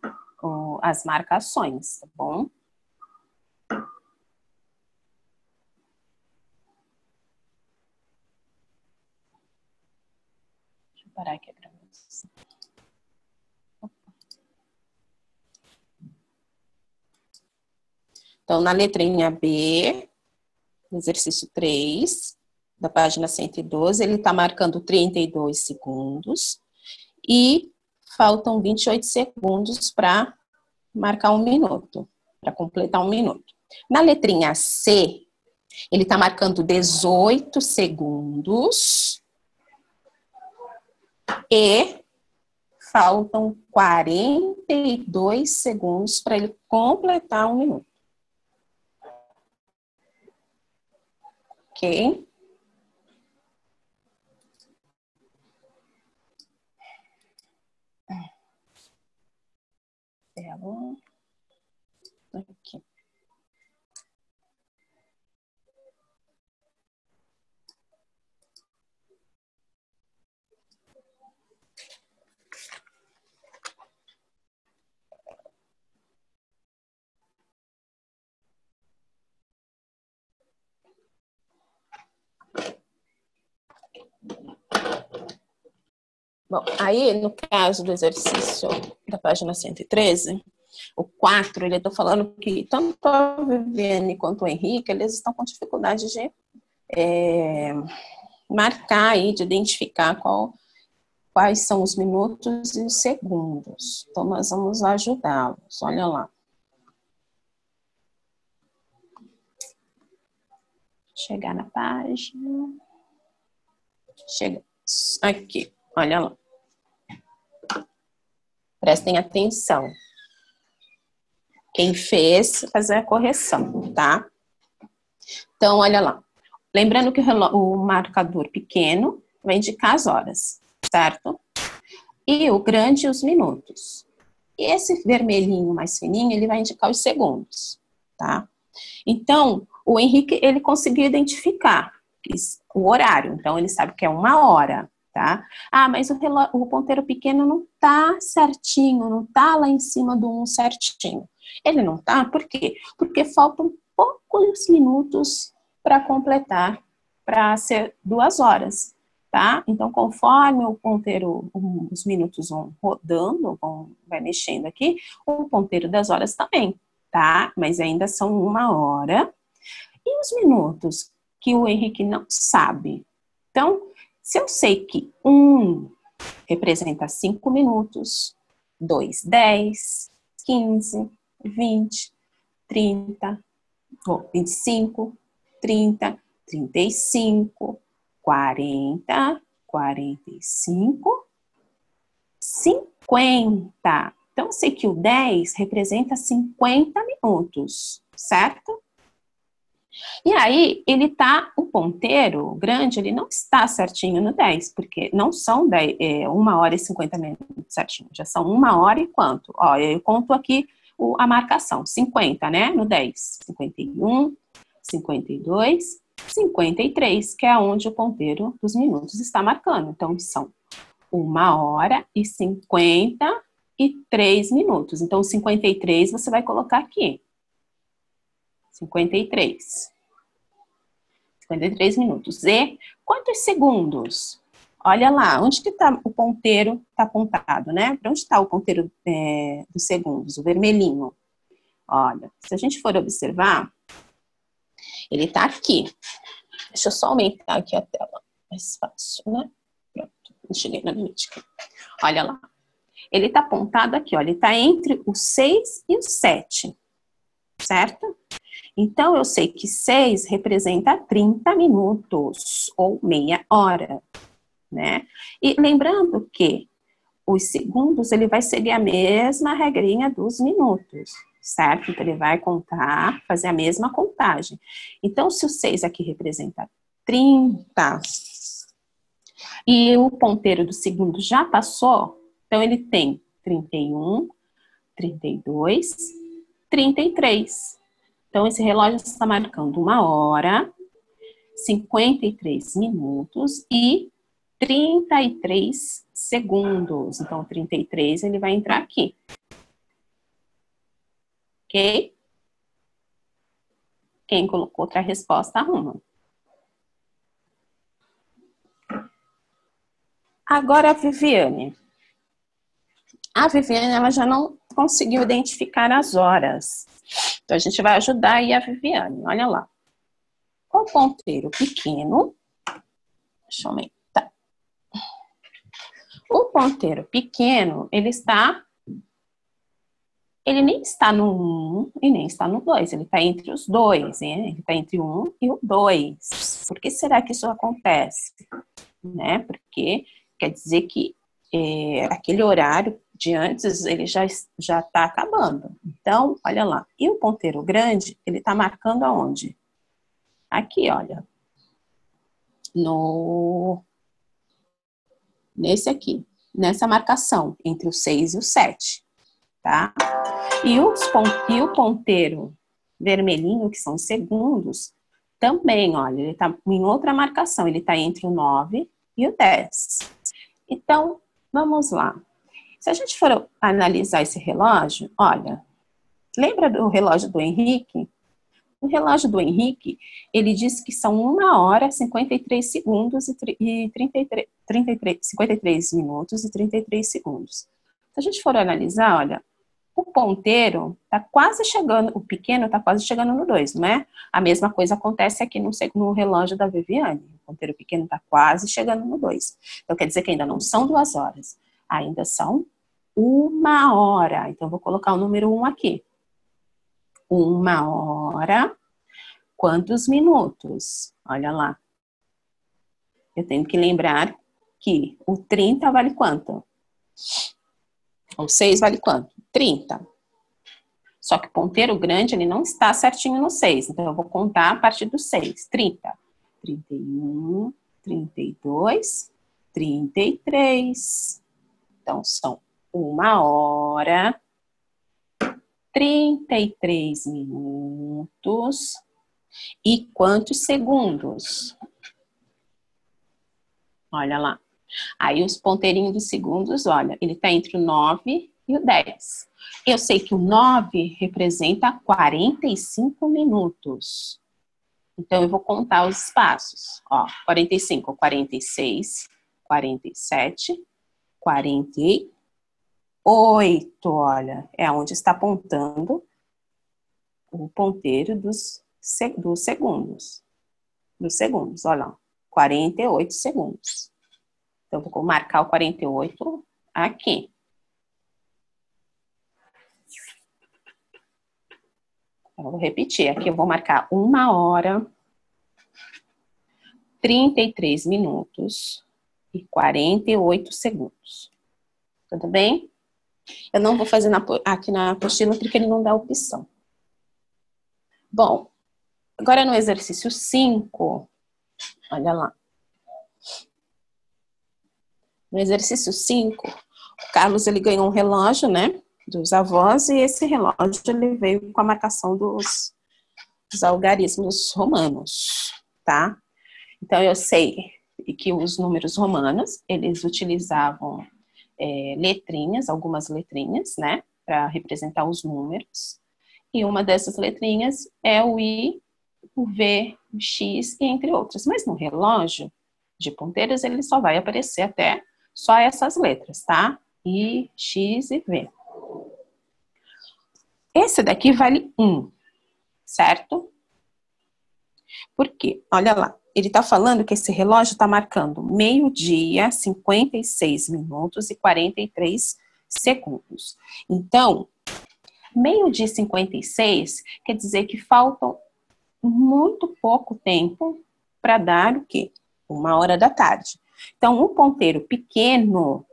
as marcações, tá bom? Deixa eu parar aqui para vocês. Então, na letrinha B, exercício 3, da página 112, ele está marcando 32 segundos e faltam 28 segundos para marcar 1 minuto, para completar 1 minuto. Na letrinha C, ele está marcando 18 segundos e faltam 42 segundos para ele completar 1 minuto. Ok? Aqui. Bom, aí no caso do exercício da página 113, o 4, ele está falando que tanto a Viviane quanto o Henrique, eles estão com dificuldade de marcar aí, de identificar quais são os minutos e os segundos. Então, nós vamos ajudá-los. Olha lá. Chegar na página. Chega. Aqui, olha lá. Prestem atenção. Quem fez, fazer a correção, tá? Então, olha lá. Lembrando que o marcador pequeno vai indicar as horas, certo? E o grande, os minutos. E esse vermelhinho mais fininho, ele vai indicar os segundos, tá? Então, o Henrique, ele conseguiu identificar o horário. Então, ele sabe que é 1 hora, tá? Ah, mas o ponteiro pequeno não tá certinho, não tá lá em cima do 1 certinho. Ele não tá, por quê? Porque faltam poucos minutos para completar, para ser 2 horas, tá? Então, conforme o ponteiro, os minutos vão rodando, vai mexendo aqui, o ponteiro das horas também, tá? Mas ainda são 1 hora. E os minutos que o Henrique não sabe? Então, se eu sei que 1 representa 5 minutos, 2, 10, 15, 20, 30, 25, 30, 35, 40, 45, 50. Então, eu sei que o 10 representa 50 minutos, certo? E aí, o ponteiro grande, ele não está certinho no 10, porque não são 1 hora e 50 minutos certinho, já são 1 hora e quanto? Ó, eu conto aqui a marcação, 50, né, no 10, 51, 52, 53, que é onde o ponteiro dos minutos está marcando. Então, são 1 hora e 53 minutos. Então, 53 você vai colocar aqui. 53 minutos. E quantos segundos? Olha lá, onde que tá o ponteiro tá apontado, né? Para onde está o ponteiro dos segundos, o vermelhinho? Olha, se a gente for observar, ele tá aqui. Deixa eu só aumentar aqui a tela, mais fácil, né? Pronto, eu cheguei no limite aqui. Olha lá. Ele tá apontado aqui, ó, ele tá entre o 6 e o 7, certo? Então, eu sei que 6 representa 30 minutos, ou meia hora, né? E lembrando que os segundos, ele vai seguir a mesma regrinha dos minutos, certo? Então, ele vai contar, fazer a mesma contagem. Então, se o 6 aqui representa 30, e o ponteiro do segundo já passou, então ele tem 31, 32, 33. Então, esse relógio está marcando 1 hora, 53 minutos e 33 segundos. Então, 33 ele vai entrar aqui. Ok? Quem colocou outra resposta, arruma. Agora a Viviane. A Viviane, ela já não conseguiu identificar as horas. Então, a gente vai ajudar aí a Viviane. Olha lá. O ponteiro pequeno. Deixa eu aumentar. O ponteiro pequeno, ele nem está no 1 e nem está no 2. Ele está entre os dois, né? Ele está entre o 1 e o 2. Por que será que isso acontece? Né? Porque quer dizer que aquele horário de antes, ele já está acabando. Então, olha lá. E o ponteiro grande, ele está marcando aonde? Aqui, olha. Nesse aqui. Nessa marcação, entre o 6 e o 7. Tá? E o ponteiro vermelhinho, que são os segundos, também, olha, ele está em outra marcação. Ele está entre o 9 e o 10. Então, vamos lá. Se a gente for analisar esse relógio, olha, lembra do relógio do Henrique? O relógio do Henrique, ele diz que são 1 hora, 53 segundos e 53 minutos e 33 segundos. Se a gente for analisar, olha, o ponteiro está quase chegando, o pequeno está quase chegando no 2, não é? A mesma coisa acontece aqui no relógio da Viviane. O ponteiro pequeno está quase chegando no 2. Então, quer dizer que ainda não são 2 horas. Ainda são 1 hora. Então, eu vou colocar o número 1 aqui. 1 hora. Quantos minutos? Olha lá. Eu tenho que lembrar que o 30 vale quanto? O 6 vale quanto? 30. Só que o ponteiro grande, ele não está certinho no 6. Então, eu vou contar a partir do 6. 30. 31, 32, 33. Então, são 1 hora, 33 minutos e quantos segundos? Olha lá. Aí os ponteirinhos dos segundos, olha, ele está entre o 9 e o 10. Eu sei que o 9 representa 45 minutos. Então, eu vou contar os espaços. Ó, 45, 46, 47, 48, olha, é onde está apontando o ponteiro dos segundos. Dos segundos, olha lá, 48 segundos. Então, eu vou marcar o 48 aqui. Eu vou repetir, aqui eu vou marcar 1 hora, 33 minutos e 48 segundos. Tudo bem? Eu não vou fazer aqui na apostila porque ele não dá opção. Bom, agora no exercício 5, olha lá. No exercício 5, o Carlos ele ganhou um relógio, né, dos avós, e esse relógio ele veio com a marcação dos algarismos romanos, tá? Então eu sei que os números romanos, eles utilizavam letrinhas, algumas letrinhas, né, para representar os números, e uma dessas letrinhas é o I, o V, o X, e entre outras. Mas no relógio de ponteiros, ele só vai aparecer até só essas letras, tá? I, X e V. Esse daqui vale 1, certo? Por quê? Olha lá. Ele está falando que esse relógio está marcando meio-dia, 56 minutos e 43 segundos. Então, meio-dia e 56 quer dizer que faltam muito pouco tempo para dar o quê? 1h da tarde. Então, o ponteiro pequeno,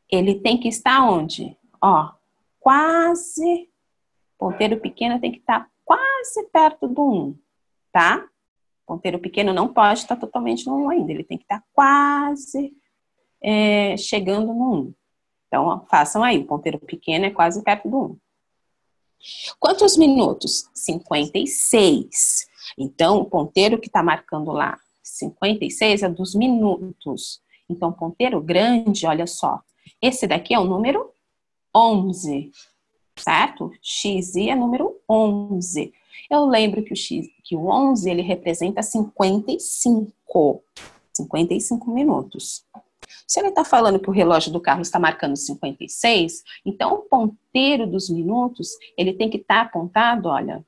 ele tem que estar onde? Ó, quase, ponteiro pequeno tem que estar quase perto do 1, tá? Ponteiro pequeno não pode estar totalmente no 1 ainda, ele tem que estar quase chegando no 1. Então, ó, façam aí, o ponteiro pequeno é quase perto do 1. Quantos minutos? 56. Então, o ponteiro que está marcando lá 56 é dos minutos. Então, ponteiro grande, olha só, esse daqui é o número 11, certo? XI é número 11. Eu lembro que o 11, ele representa 55 minutos. Se ele está falando que o relógio do Carlos está marcando 56, então o ponteiro dos minutos, ele tem que estar apontado, olha,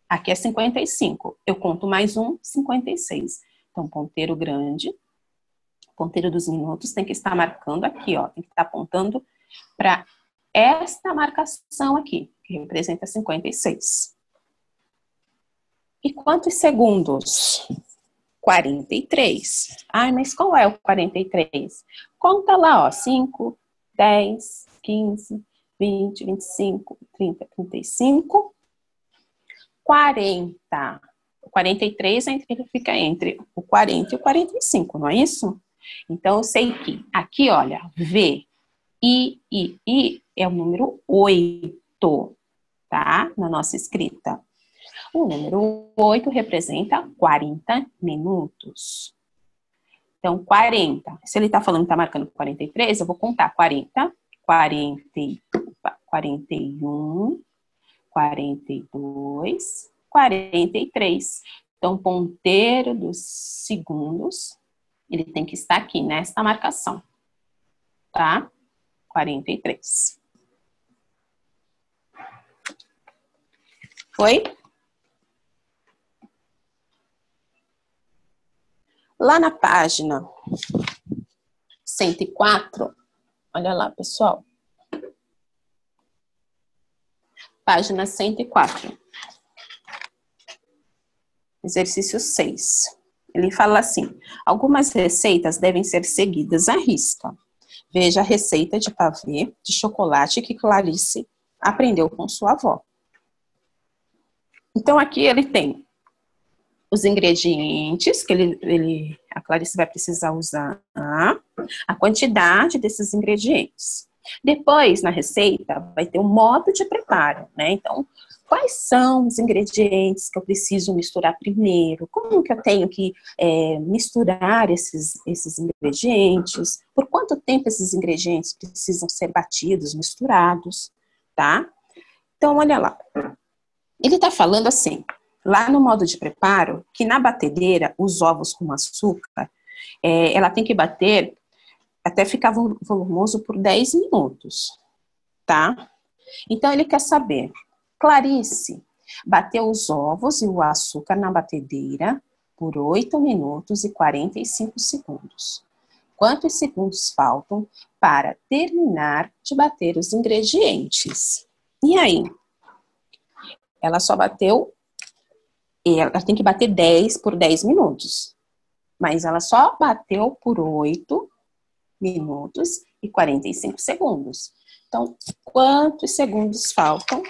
aqui é 55. Eu conto mais 56. Então, ponteiro grande, ponteiro dos minutos tem que estar marcando aqui, ó, tem que estar apontando para esta marcação aqui, que representa 56. E quantos segundos? 43. Ai, mas qual é o 43? Conta lá, ó, 5, 10, 15, 20, 25, 30, 35, 40. O 43 ele fica entre o 40 e o 45, não é isso? Então, eu sei que aqui, olha, V, I é o número 8, tá? Na nossa escrita. O número 8 representa 40 minutos. Então, 40. Se ele está falando que está marcando 43, eu vou contar 40, 41, 42, 43. Então, o ponteiro dos segundos, ele tem que estar aqui, nesta marcação. Tá? 43. Foi? Lá na página 104, olha lá, pessoal. Página 104. Exercício 6. Ele fala assim: algumas receitas devem ser seguidas à risca. Veja a receita de pavê de chocolate que Clarice aprendeu com sua avó. Então, aqui ele tem os ingredientes que a Clarice vai precisar usar, a quantidade desses ingredientes. Depois, na receita, vai ter um modo de preparo, né? Então, quais são os ingredientes que eu preciso misturar primeiro? Como que eu tenho que misturar esses ingredientes? Por quanto tempo esses ingredientes precisam ser batidos, misturados, tá? Então, olha lá. Ele está falando assim, lá no modo de preparo, que na batedeira, os ovos com açúcar, ela tem que bater até ficar volumoso por 10 minutos, tá? Então, ele quer saber, Clarice, bateu os ovos e o açúcar na batedeira por 8 minutos e 45 segundos. Quantos segundos faltam para terminar de bater os ingredientes? E aí? Ela só bateu, ela tem que bater 10 por 10 minutos. Mas ela só bateu por 8 minutos e 45 segundos. Então, quantos segundos faltam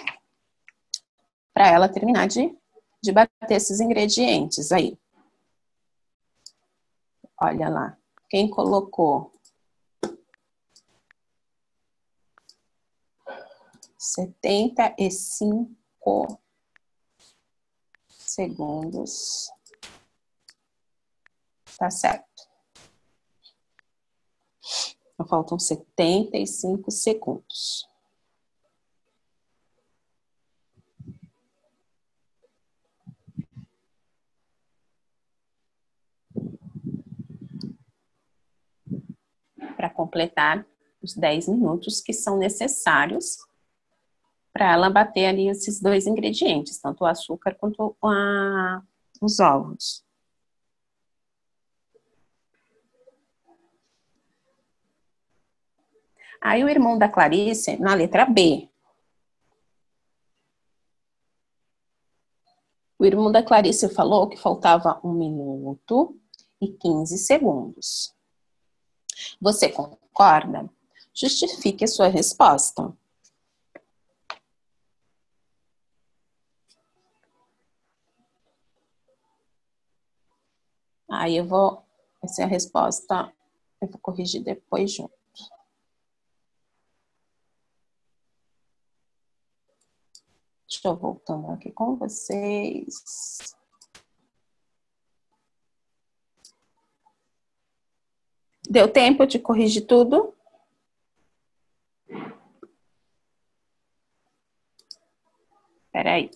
para ela terminar de bater esses ingredientes aí? Olha lá. Quem colocou 75 segundos. Tá certo. Então, faltam 75 segundos. Para completar os 10 minutos que são necessários para ela bater ali esses dois ingredientes, tanto o açúcar quanto os ovos. Aí o irmão da Clarice, na letra B. O irmão da Clarice falou que faltava 1 minuto e 15 segundos. Você concorda? Justifique a sua resposta. Aí essa é a resposta, eu vou corrigir depois junto. Estou voltando aqui com vocês. Deu tempo de corrigir tudo? Espera aí.